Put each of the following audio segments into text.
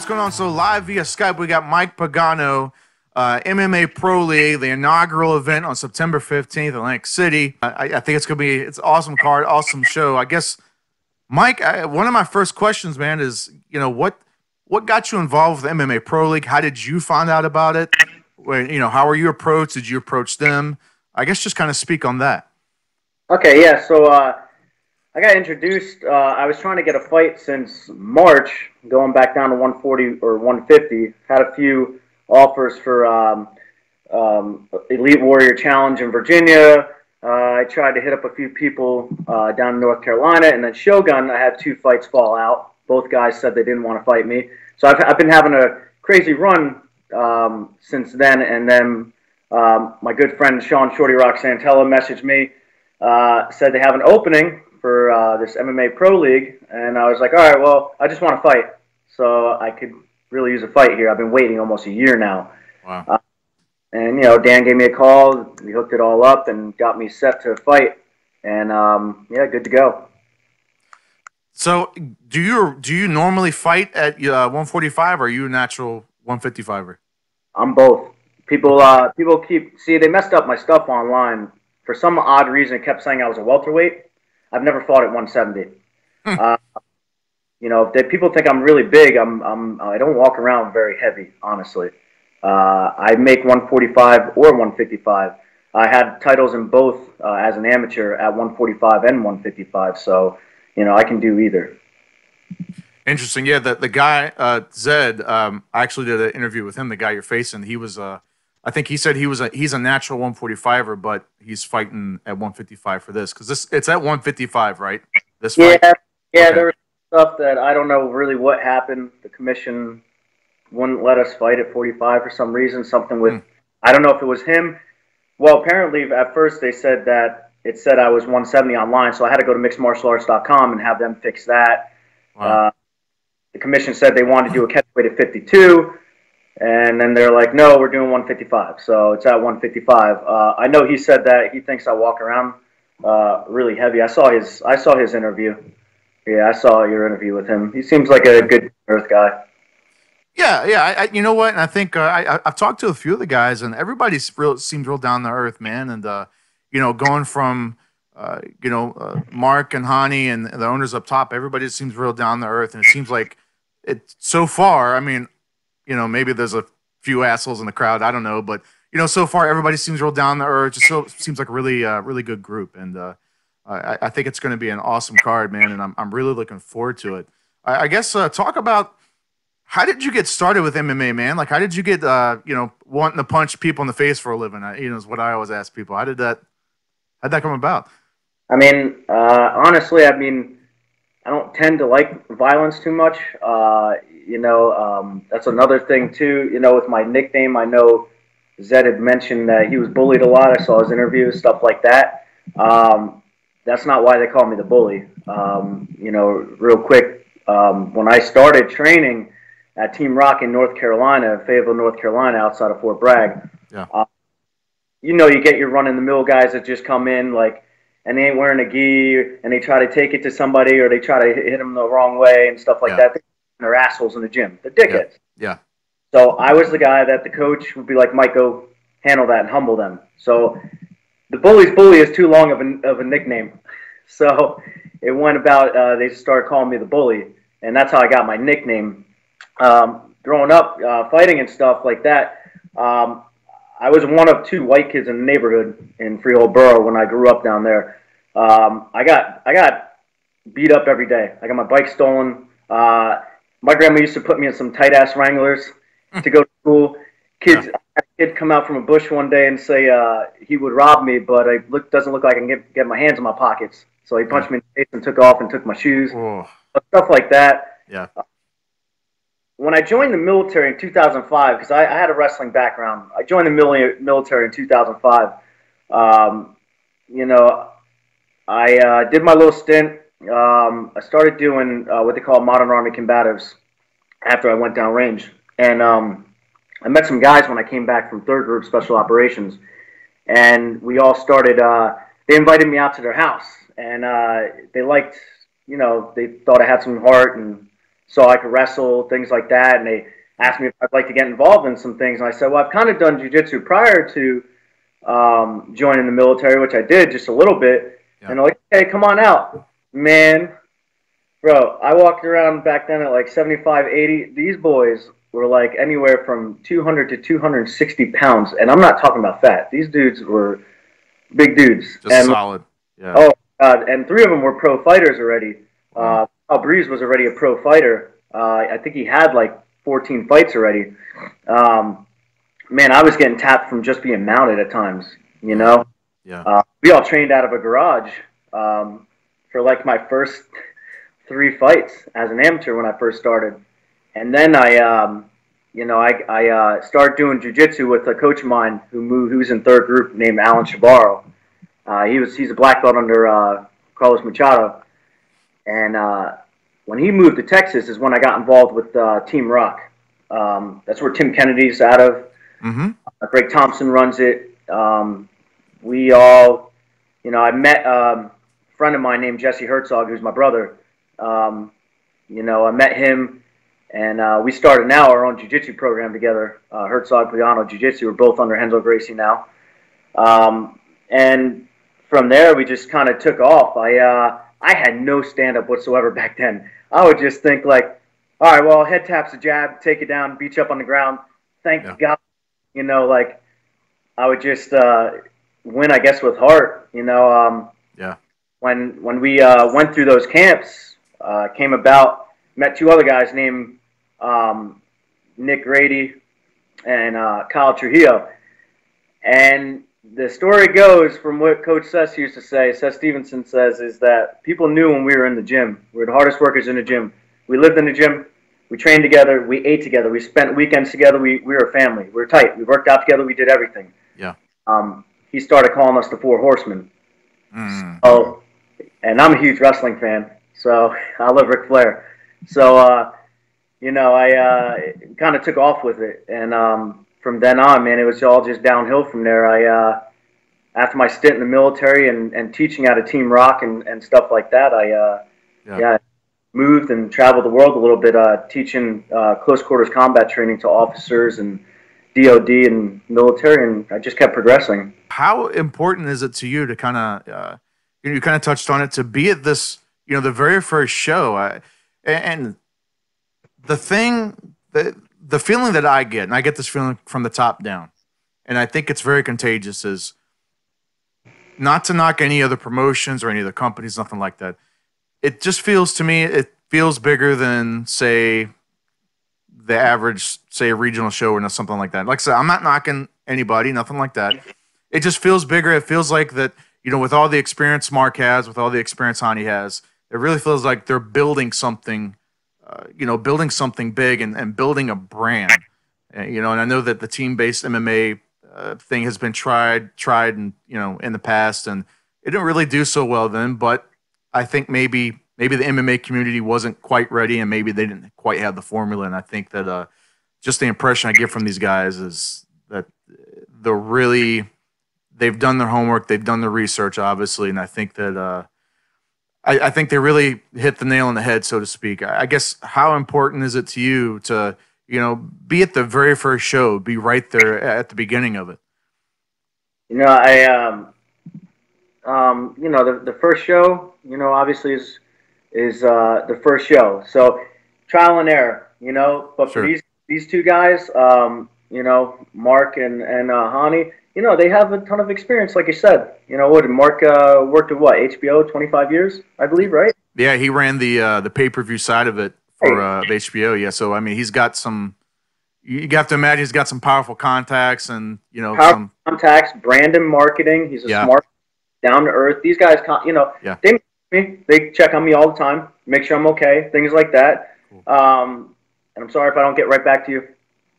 what's going on? So live via Skype, we got Mike Pagano, MMA Pro League, the inaugural event on September 15th in Atlantic City. I think it's an awesome card, awesome show. I guess, Mike, one of my first questions, man, is, what got you involved with MMA Pro League? How did you find out about it? How were you approached? Did you approach them? I guess just kind of speak on that. Okay, yeah, so I got introduced. I was trying to get a fight since March, going back down to 140 or 150. Had a few offers for Elite Warrior Challenge in Virginia. I tried to hit up a few people down in North Carolina, and then Shogun, I had 2 fights fall out. Both guys said they didn't want to fight me. So I've been having a crazy run since then, and then my good friend Sean Shorty Rock Santella messaged me, said they have an opening for this MMA Pro League, and I was like, all right, well, I just want to fight, so I could really use a fight here. I've been waiting almost a year now. Wow. And, Dan gave me a call. We hooked it all up and got me set to fight, and, yeah, good to go. So do you normally fight at 145, or are you a natural 155er? I'm both. People they messed up my stuff online. For some odd reason, it kept saying I was a welterweight. I've never fought at 170. If people think I'm really big, I don't walk around very heavy, honestly. I make 145 or 155. I had titles in both as an amateur at 145 and 155, so I can do either. Interesting. Yeah, the guy Zed, I actually did an interview with him. The guy you're facing, he was I think he said he's a natural 145er, but he's fighting at 155 for this, because it's at 155, right? This fight. Yeah. Okay. There was stuff that I don't know really what happened. The commission wouldn't let us fight at 45 for some reason. Something with I don't know if it was him. Well, apparently at first they said that it said I was 170 online, so I had to go to mixedmartialarts.com and have them fix that. Wow. The commission said they wanted to do a catchweight at 52. And then they're like, no, we're doing 155. So it's at 155. I know he said that he thinks I walk around really heavy. I saw his interview. Yeah, I saw your interview with him. He seems like a good earth guy. Yeah. You know what? And I think I've talked to a few of the guys, and everybody seems real down to earth, man. And going from Mark and Hani and the owners up top, everybody seems real down to earth, and it seems like it so far. I mean, maybe there's a few assholes in the crowd. I don't know. But, so far everybody seems real down to earth. Just seems like a really good group. And I think it's going to be an awesome card, man. And I'm really looking forward to it. I guess talk about, how did you get started with MMA, man? Like, how did you get, wanting to punch people in the face for a living? Is what I always ask people. How'd that come about? I mean, honestly, I don't tend to like violence too much. That's another thing too. With my nickname, I know Zed had mentioned that he was bullied a lot. I saw his interviews, stuff like that. That's not why they call me the bully. Real quick, when I started training at Team Rock in North Carolina, Fayetteville, North Carolina, outside of Fort Bragg, yeah. You get your run-in-the-mill guys that just come in, and they ain't wearing a gi, and they try to take it to somebody, or they try to hit them the wrong way and stuff like that. They're assholes in the gym. They're dickheads. Yeah. So I was the guy that the coach would be like, Mike, go handle that and humble them. So the bully's bully is too long of a nickname. So it went about, they started calling me the bully, and that's how I got my nickname. Growing up, fighting and stuff like that, I was one of 2 white kids in the neighborhood in Freehold Borough when I grew up down there. I got beat up every day. I got my bike stolen. My grandma used to put me in some tight-ass Wranglers to go to school. Kids, I had a kid come out from a bush one day and say he would rob me, but it doesn't look like I can get my hands in my pockets. So he punched me in the face and took off and took my shoes. Oh. Stuff like that. Yeah. When I joined the military in 2005, because I had a wrestling background, I joined the military in 2005. I did my little stint. I started doing what they call modern army combatives after I went downrange. And I met some guys when I came back from 3rd Group Special Operations. And we all started, they invited me out to their house. And they liked, they thought I had some heart and so I could wrestle, things like that. And they asked me if I'd like to get involved in some things. And I said, well, I've kind of done jiu-jitsu prior to joining the military, which I did just a little bit. Yeah. And they're like, hey, come on out. Man, bro, I walked around back then at like 75, 80. These boys were like anywhere from 200 to 260 pounds. And I'm not talking about fat. These dudes were big dudes. Just and solid. Yeah. Oh, God. And 3 of them were pro fighters already. Wow. Breeze was already a pro fighter. I think he had like 14 fights already. Man, I was getting tapped from just being mounted at times, you know? Yeah. We all trained out of a garage for like my first 3 fights as an amateur when I first started. And then I started doing jiu-jitsu with a coach of mine who was in 3rd group named Alan Shabaro. He's a black belt under Carlos Machado. And when he moved to Texas is when I got involved with Team Rock. That's where Tim Kennedy's out of. Mm-hmm. Greg Thompson runs it. We all, I met a friend of mine named Jesse Herzog, who's my brother. I met him, and we started now our own jiu-jitsu program together. Herzog Pagano Jiu-Jitsu. We're both under Renzo Gracie now. And from there, we just kind of took off. I had no stand-up whatsoever back then. I would just think like, all right, well, head taps a jab, take it down, beat you up on the ground. Thank God. Like I would just win, I guess, with heart. Yeah. When we went through those camps, came about, met 2 other guys named Nick Grady and Kyle Trujillo. And the story goes from what Coach Seth used to say, Seth Stevenson says, is that people knew when we were in the gym. We were the hardest workers in the gym. We lived in the gym. We trained together. We ate together. We spent weekends together. We were a family. We were tight. We worked out together. We did everything. Yeah. He started calling us the 4 Horsemen. Mm. Oh, and I'm a huge wrestling fan, so I love Ric Flair. So, I kind of took off with it. And from then on, man, it was all just downhill from there. After my stint in the military and teaching out of Team Rock and stuff like that, I moved and traveled the world a little bit, teaching close quarters combat training to officers and DOD and military, and I just kept progressing. How important is it to you to kind of, you kind of touched on it, to be at this, the very first show, and the thing, the feeling that I get, and I get this feeling from the top down, and I think it's very contagious, is not to knock any other promotions or any other companies, nothing like that. It just feels to me, it feels bigger than, say, the average, say, a regional show or something like that. Like I said, I'm not knocking anybody, nothing like that. It just feels bigger. It feels like that, with all the experience Mark has, with all the experience Hani has, it really feels like they're building something, building something big and building a brand. And I know that the team-based MMA thing has been tried and, in the past, and it didn't really do so well then, but I think maybe the MMA community wasn't quite ready, and maybe they didn't quite have the formula. And I think that just the impression I get from these guys is that they've done their homework, they've done their research, obviously, and I think that I think they really hit the nail on the head, so to speak. I guess, how important is it to you to be at the very first show, be right there at the beginning of it? The first show, obviously is the first show. So trial and error, but Sure. for these 2 guys, Mark and Hani, they have a ton of experience, like you said. What did Mark worked at HBO 25 years, I believe, right? Yeah, he ran the pay-per-view side of it for HBO. Yeah, so I mean, he's got some. You have to imagine he's got some powerful contacts and some contacts, brand and marketing. He's a smart, down to earth. These guys, they check on me all the time, make sure I'm okay, things like that. Cool. And I'm sorry if I don't get right back to you,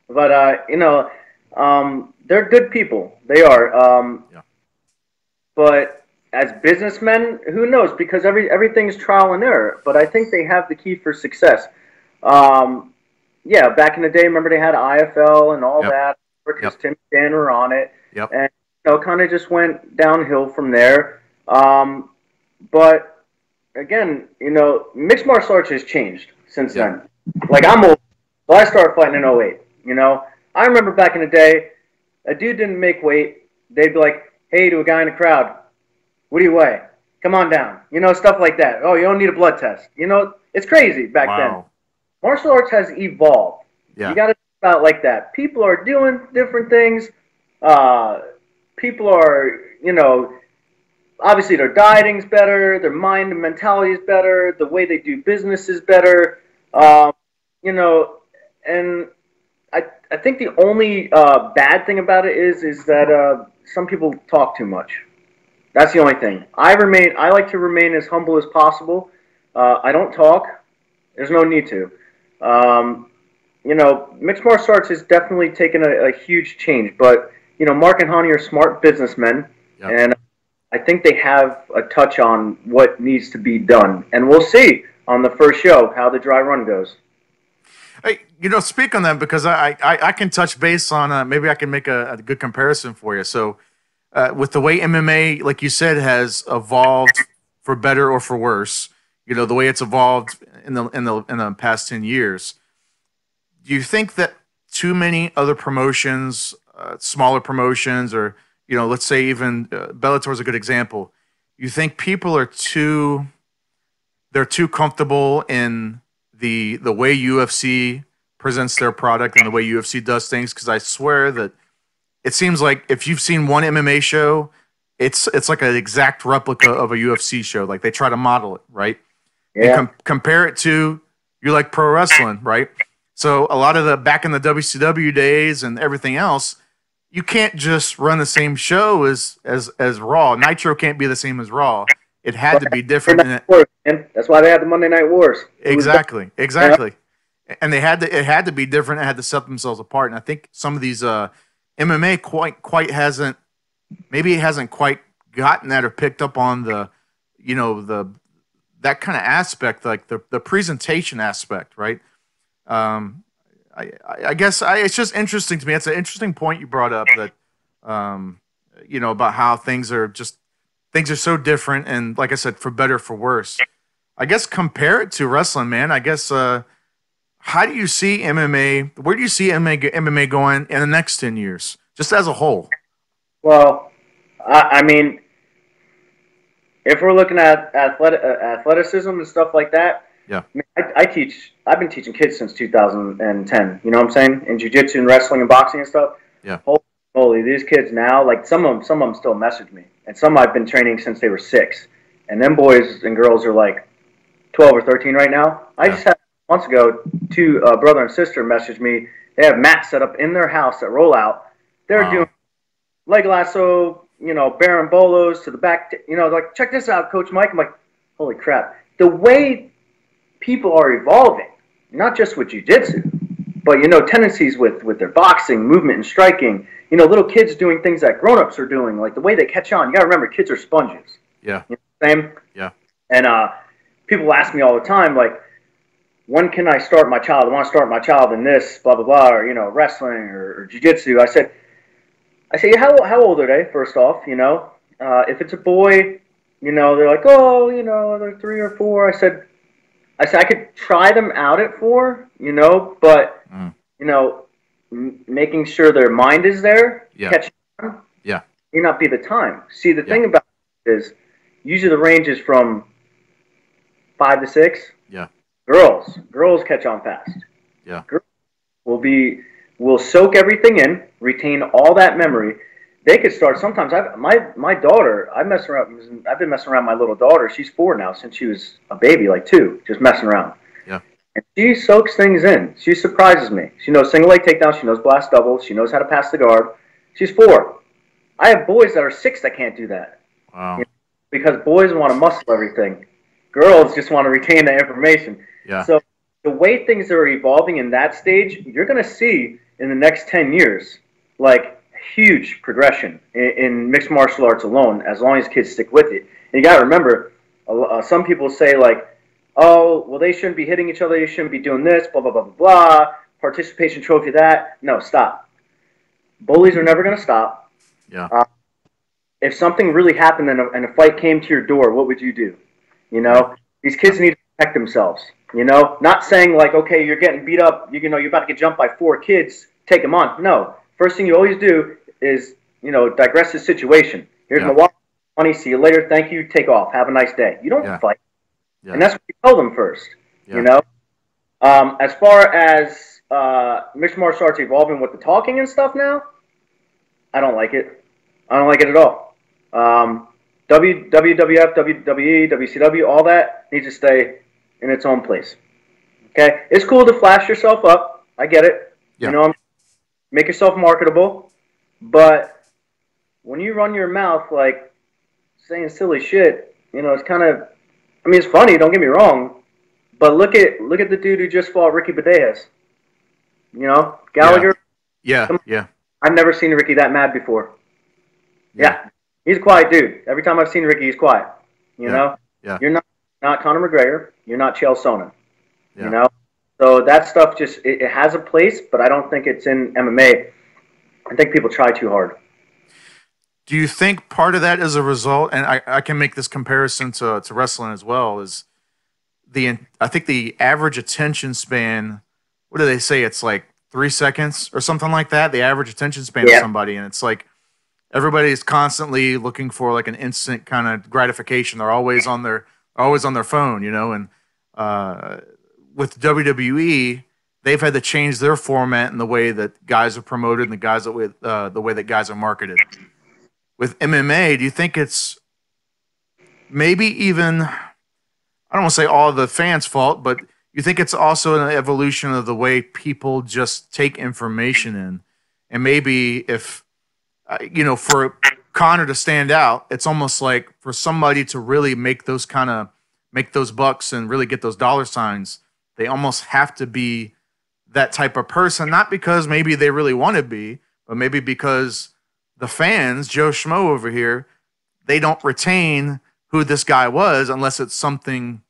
but they're good people. They are. But as businessmen, who knows? Because everything's trial and error. But I think they have the key for success. Back in the day, remember they had IFL and all that, because Tim and Dan were on it. Yep. And kind of just went downhill from there. But again, mixed martial arts has changed since then. Like, I'm old, so I started fighting in '08. You know, I remember back in the day, a dude didn't make weight. They'd be like, "Hey," to a guy in the crowd, "What do you weigh? Come on down." You know, stuff like that. Oh, you don't need a blood test. You know, it's crazy back then. Wow. Martial arts has evolved. You Yeah. got to think about it like that. People are doing different things. Uh, People are, you know, obviously their dieting's better, their mind and mentality is better, the way they do business is better. Yeah. Um, you know, and I think the only bad thing about it is that some people talk too much. That's the only thing. I like to remain as humble as possible. I don't talk. There's no need to. Um, you know, mixed martial arts has definitely taken a huge change. But you know, Mark and Hani are smart businessmen, Yeah. and I think they have a touch on what needs to be done. And we'll see on the first show how the dry run goes. Hey, speak on that because I can touch base on maybe I can make a good comparison for you. So, with the way MMA, like you said, has evolved for better or for worse, the way it's evolved in the past 10 years. Do you think that too many other promotions, smaller promotions, or let's say even Bellator is a good example. You think people are too comfortable in the way UFC presents their product and the way UFC does things? Because I swear that it seems like if you've seen one MMA show, it's like an exact replica of a UFC show. Like they try to model it, right? And Yeah. compare it to you like pro wrestling, right? So a lot of the back in the WCW days and everything else, you can't just run the same show as Raw. Nitro can't be the same as Raw. It had to be different. Monday Night Wars, man. That's why they had the Monday Night Wars. It was better, Exactly, you know? exactly. And it had to be different. It had to set themselves apart. And I think some of these MMA quite hasn't, maybe it hasn't quite gotten that or picked up on the that kind of aspect, like the presentation aspect, right? Um, I guess it's just interesting to me. It's an interesting point you brought up that um, about how things are so different, and like I said, for better for worse. I guess compare it to wrestling, man. I guess how do you see MMA? Where do you see MMA going in the next 10 years, just as a whole? Well, I mean, if we're looking at athleticism and stuff like that, Yeah, I mean, I teach. I've been teaching kids since 2010. You know what I'm saying? In jiu-jitsu and wrestling and boxing and stuff. yeah. Holy moly, these kids now, like some of them still message me, and some I've been training since they were 6, and them boys and girls are like 12 or 13 right now. I Yeah. just had months ago two brother and sister message me. They have mats set up in their house that roll out. They're doing Wow. leg lasso, barambolos to the back. Like, check this out, Coach Mike. I'm like, holy crap. The way people are evolving, not just with jiu-jitsu, but, tendencies with their boxing, movement, and striking. Little kids doing things that grown-ups are doing, like the way they catch on. You got to remember, kids are sponges. Yeah. You know what I'm saying? Yeah. And people ask me all the time, like, when can I start my child? I want to start my child in this, blah, blah, blah, or, wrestling or jiu-jitsu. I say, how old are they? First off, if it's a boy, they're like, oh, they're 3 or 4. I said I could try them out at 4, but Mm. making sure their mind is there, Yeah. catching on, Yeah. may not be the time. See, the Yeah. thing about it is, usually the range is from 5 to 6. Yeah. Girls catch on fast. Yeah. Will soak everything in, retain all that memory. They could start sometimes. My daughter, I've been messing around my little daughter. She's 4 now, since she was a baby, like 2, just messing around. Yeah. And she soaks things in. She surprises me. She knows single leg takedown. She knows blast doubles. She knows how to pass the guard. She's 4. I have boys that are 6 that can't do that. Wow. Because boys want to muscle everything. Girls just want to retain the information. Yeah. So the way things are evolving in that stage, you're going to see in the next 10 years, like, huge progression in mixed martial arts alone, as long as kids stick with it. And you got to remember, some people say, like, oh, well, they shouldn't be hitting each other. They shouldn't be doing this, blah, blah, blah, blah, blah. Participation trophy, that. No, stop. Bullies are never going to stop. Yeah. If something really happened and a fight came to your door, what would you do? These kids need to protect themselves. You know, not saying like, okay, you're getting beat up, you know, you're about to get jumped by 4 kids, take them on. No. First thing you always do is, you know, digress the situation. Here's my Yeah. wallet, money, see you later, thank you, take off, have a nice day. You don't Yeah. fight. And Yeah. that's what you tell them first, you Yeah. know? As far as mixed martial arts evolving with the talking and stuff now, I don't like it. I don't like it at all. WWF, WWE, WCW, all that needs to stay in its own place. Okay, it's cool to flash yourself up. I get it. You Yeah. know, make yourself marketable. But when you run your mouth like saying silly shit, you know, it's kind of. I mean, it's funny. Don't get me wrong. But look at the dude who just fought Ricky Badejas. You know, Yeah. Gallagher. Yeah. Yeah. I've never seen Ricky that mad before. Yeah. Yeah, he's a quiet dude. Every time I've seen Ricky, he's quiet. You Yeah. know, Yeah. you're not Conor McGregor. You're not Chael Sonnen. You Yeah. know, so that stuff just it has a place, but I don't think it's in MMA. I think people try too hard. Do you think part of that is a result, and I can make this comparison to wrestling as well, is I think the average attention span, what do they say? It's like 3 seconds or something like that. The average attention span of Yeah, somebody, and it's like everybody's constantly looking for like an instant kind of gratification. They're always on their phone, and uh, with WWE, they've had to change their format and the way that guys are promoted and the way that guys are marketed. With MMA, do you think it's maybe even, I don't want to say all the fans' fault, but you think it's also an evolution of the way people just take information in, and maybe if for Connor to stand out, it's almost like for somebody to really make those bucks and really get those dollar signs, they almost have to be that type of person, not because maybe they really want to be, but maybe because the fans, Joe Schmo over here, they don't retain who this guy was unless it's something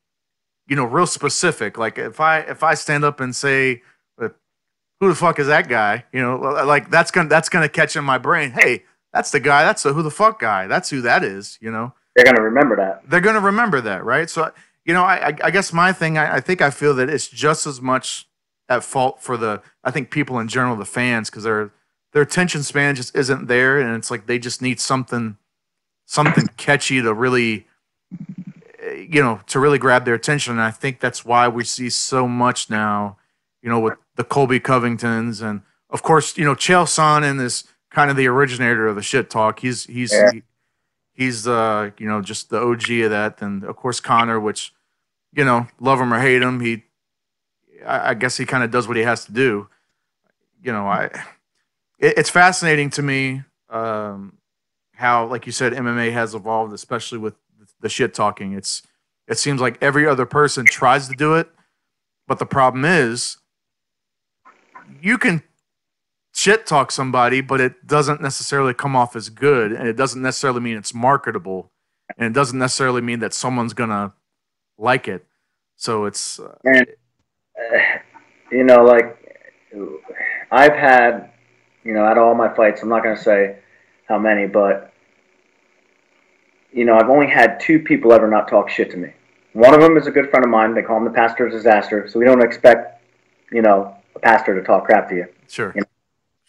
real specific. Like if I stand up and say, "Who the fuck is that guy?" Like that's gonna catch in my brain. Hey, that's the guy. That's the who the fuck guy. That's who that is. they're gonna remember that. They're gonna remember that, right? So I guess my thing, I think I feel that it's just as much at fault for I think people in general, the fans, because their attention span just isn't there, and it's like they just need something catchy to really grab their attention. And I think that's why we see so much now, with the Colby Covingtons, and of course, Chael Sonnen is kind of the originator of the shit talk. Yeah. He's just the OG of that. And of course Connor, which love him or hate him, I guess he kind of does what he has to do. It's fascinating to me, how, like you said, MMA has evolved, especially with the shit talking. It seems like every other person tries to do it, but the problem is you can shit talk somebody, but it doesn't necessarily come off as good, and it doesn't necessarily mean it's marketable, and it doesn't necessarily mean that someone's gonna like it. So it's And like I've had, out of all my fights, I'm not gonna say how many, but I've only had 2 people ever not talk shit to me. One of them is a good friend of mine. They call him the pastor of disaster, so we don't expect, a pastor to talk crap to you. sure,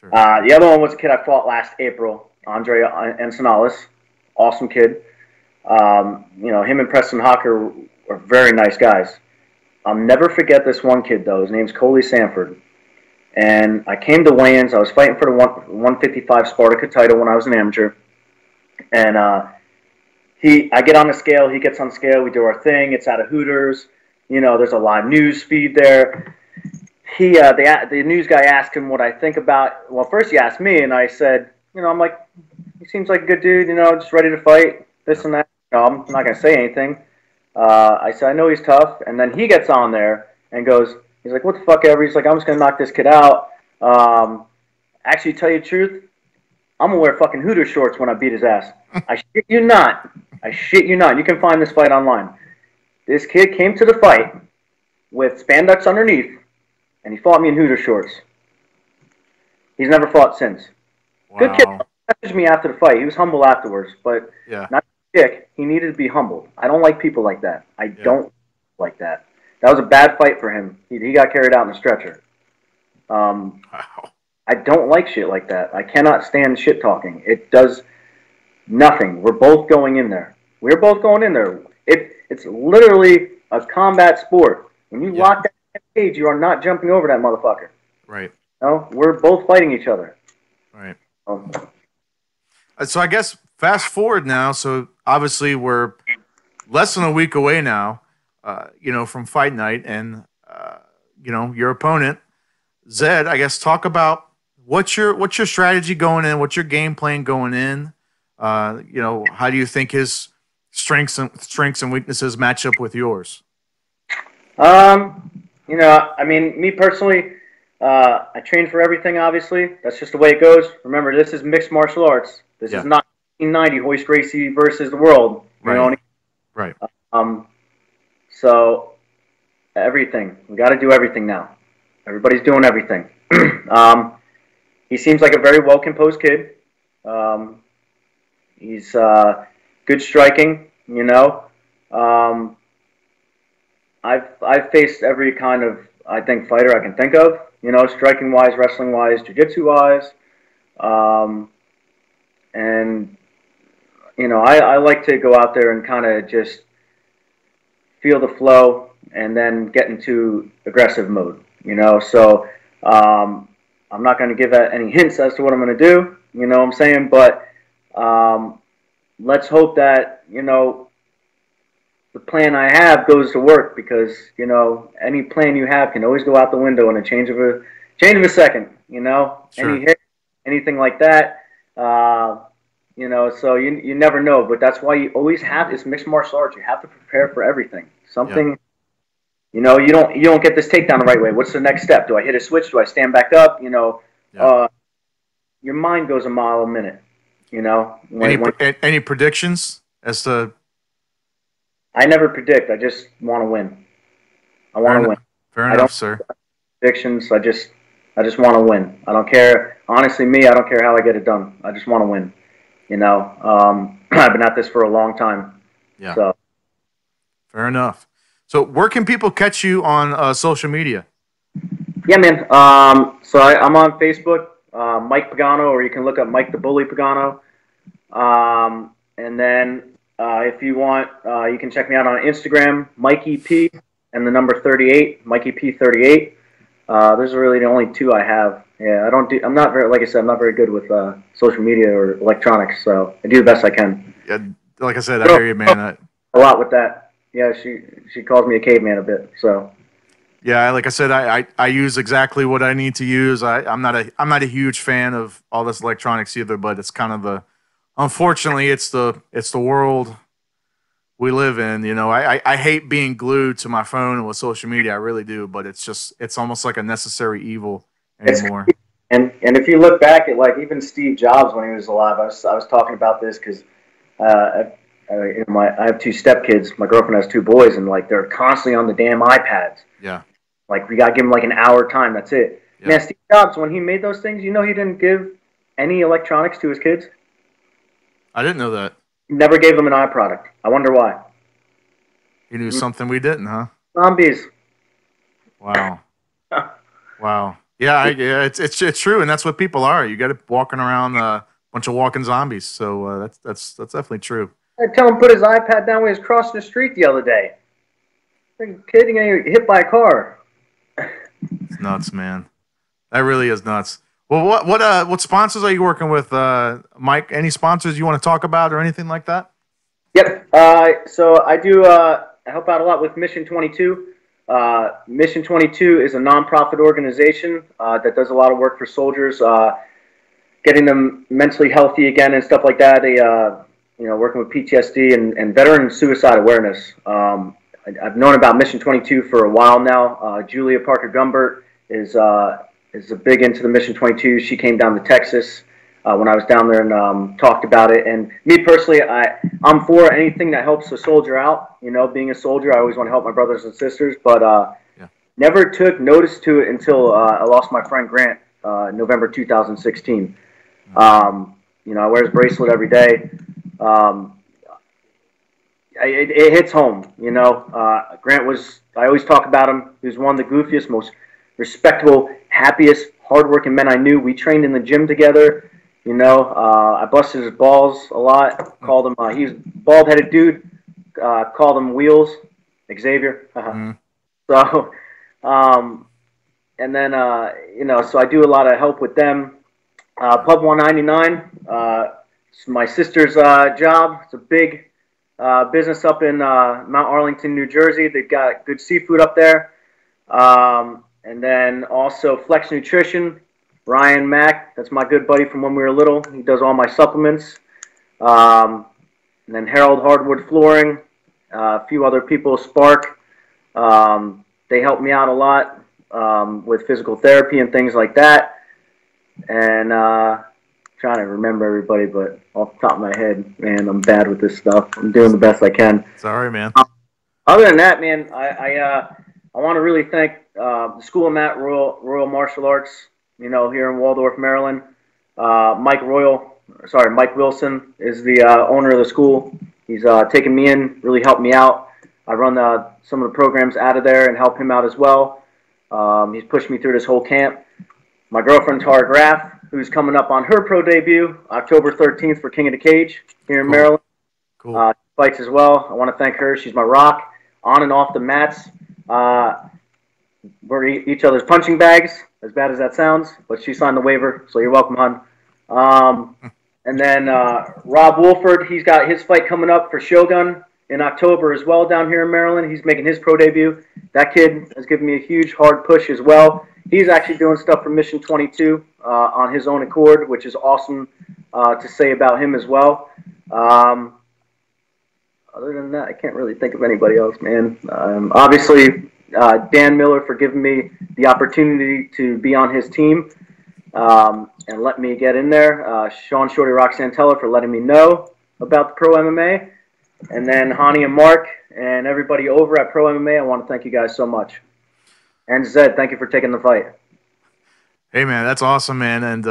sure, The other one was a kid I fought last April, Andre Ensenales, awesome kid. Him and Preston Hawker are very nice guys. I'll never forget this one kid, though. His name's Coley Sanford. And I came to weigh-ins. I was fighting for the 155 Spartacus title when I was an amateur. And I get on the scale. He gets on the scale. We do our thing. It's out of Hooters. There's a live news feed there. The news guy asked him what I think about. Well, first he asked me, and I said, I'm like, he seems like a good dude. Just ready to fight. This and that. I'm not gonna say anything. I said, I know he's tough. And then he gets on there and goes, he's like, what the fuck ever. He's like, I'm just gonna knock this kid out. Actually, tell you the truth, I'm gonna wear fucking Hooters shorts when I beat his ass. I shit you not. I shit you not. You can find this fight online. This kid came to the fight with spandex underneath, and he fought me in Hooters shorts. He's never fought since. wow, Good kid. He messaged me after the fight. He was humble afterwards, but yeah, not dick. He needed to be humbled. I don't like people like that. I don't like that. That was a bad fight for him. He got carried out in a stretcher. Wow. I don't like shit like that. I cannot stand shit talking. It does nothing. We're both going in there. We're both going in there. It's literally a combat sport. When you lock that cage, you are not jumping over that motherfucker. Right. No, we're both fighting each other. Right. So I guess fast forward now. So obviously we're less than a week away now, from fight night, and your opponent, Zed. I guess talk about what's your strategy going in, what's your game plan going in. How do you think his strengths and weaknesses match up with yours? I mean, me personally, I train for everything. Obviously, that's just the way it goes. Remember, this is mixed martial arts. This is not 1990 Hoist Gracie versus the world. You know? Right. So everything. We got to do everything now. Everybody's doing everything. He seems like a very well composed kid. He's good striking. I've faced every kind of fighter I can think of. Striking wise, wrestling wise, jiu-jitsu wise, and I like to go out there and kind of just feel the flow and then get into aggressive mode. So I'm not going to give any hints as to what I'm going to do. You know what I'm saying? But let's hope that the plan I have goes to work, because any plan you have can always go out the window in a change of a second. Sure. Anything like that. So you never know. But that's why you always have this mixed martial arts. You have to prepare for everything. Something. You don't get this takedown the right way. What's the next step? Do I hit a switch? Do I stand back up? Your mind goes a mile a minute. Any predictions as to? I never predict. I just want to win. I want to win. Fair enough, sir. Predictions. I just want to win. I don't care. Honestly, I don't care how I get it done. I just want to win. I've been at this for a long time. Yeah. So. Fair enough. So where can people catch you on social media? Yeah, man. So I'm on Facebook, Mike Pagano, or you can look up Mike the Bully Pagano. And then if you want, you can check me out on Instagram, Mikey P, and the number 38, Mikey P 38. Those are really the only two I have. Yeah, I'm not very, like I said, I'm not very good with social media or electronics, so I do the best I can. Yeah, like I said, I hear you, man. A lot with that. Yeah, she calls me a caveman a bit. So. Yeah, like I said, I use exactly what I need to use. I'm not a huge fan of all this electronics either, but it's kind of unfortunately it's the world we live in. I hate being glued to my phone and with social media. I really do, but it's almost like a necessary evil anymore. And if you look back at even Steve Jobs when he was alive, I was talking about this because I have two stepkids. My girlfriend has two boys, and they're constantly on the damn iPads. Yeah. We got to give them an hour time. That's it. Yeah. Man, Steve Jobs, when he made those things, he didn't give any electronics to his kids. I didn't know that. He never gave them an eye product. I wonder why. He knew something we didn't, huh? Zombies. Wow. Wow. Yeah, it's true, and that's what people are. You got to walking around a bunch of walking zombies. So that's definitely true. I tell him put his iPad down when he was crossing the street the other day. Kid, you're gonna get hit by a car. It's nuts, man. That really is nuts. Well, what sponsors are you working with, Mike? Any sponsors you want to talk about or anything like that? Yep. So I do help out a lot with Mission 22. Mission 22 is a nonprofit organization that does a lot of work for soldiers, getting them mentally healthy again and stuff like that. They, working with PTSD and veteran suicide awareness. I've known about Mission 22 for a while now. Julia Parker Gumbert is a big into the Mission 22. She came down to Texas when I was down there and talked about it. And me personally, I'm for anything that helps a soldier out. Being a soldier, I always want to help my brothers and sisters, but never took notice to it until I lost my friend Grant November 2016. I wear his bracelet every day. it hits home. You know, Grant was. I always talk about him. He was one of the goofiest, most respectable, happiest, hardworking men I knew. We trained in the gym together. You know, I busted his balls a lot. Called him. He was bald-headed dude. Called him Wheels, Xavier. Mm. So, and then you know, so I do a lot of help with them. Pub 199. It's my sister's job. It's a big business up in Mount Arlington, New Jersey. They've got good seafood up there. And then also Flex Nutrition, Ryan Mack. That's my good buddy from when we were little. He does all my supplements. And then Harold Hardwood Flooring, a few other people, Spark. They help me out a lot with physical therapy and things like that. And trying to remember everybody, but off the top of my head, man, I'm bad with this stuff. I'm doing the best I can. Sorry, man. Other than that, man, I want to really thank the School of Matt Royal Martial Arts, you know, here in Waldorf, Maryland. Mike Wilson is the owner of the school. He's taken me in, really helped me out. I run some of the programs out of there and help him out as well. He's pushed me through this whole camp. My girlfriend, Tara Graff, who's coming up on her pro debut, October 13th for King of the Cage here in Maryland. Cool. Fights as well. I want to thank her. She's my rock on and off the mats. We're each other's punching bags, as bad as that sounds, but she signed the waiver, so you're welcome, hon. And then Rob Wolford, he's got his fight coming up for Shogun in October as well down here in Maryland. He's making his pro debut. That kid has given me a huge, hard push as well. He's actually doing stuff for Mission 22 on his own accord, which is awesome to say about him as well. Other than that, I can't really think of anybody else, man. Obviously, Dan Miller for giving me the opportunity to be on his team and let me get in there. Sean Shorty Roxantella for letting me know about the Pro MMA. And then Hani and Mark and everybody over at Pro MMA, I want to thank you guys so much. And Zed, thank you for taking the fight. Hey, man, that's awesome, man. And,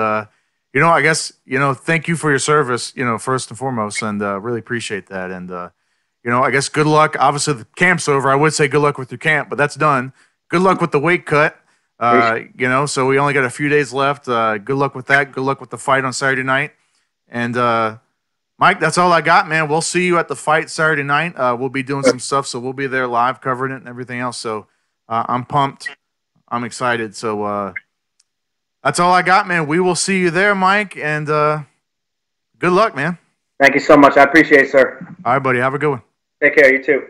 you know, I guess, you know, thank you for your service, you know, first and foremost, and really appreciate that. And, you know, I guess good luck. Obviously, the camp's over. I would say good luck with your camp, but that's done. Good luck with the weight cut. You know, so we only got a few days left. Good luck with that. Good luck with the fight on Saturday night. And, Mike, that's all I got, man. We'll see you at the fight Saturday night. We'll be doing some stuff, so we'll be there live covering it and everything else. So I'm pumped. I'm excited. So that's all I got, man. We will see you there, Mike, and good luck, man. Thank you so much. I appreciate it, sir. All right, buddy. Have a good one. Take care. You too.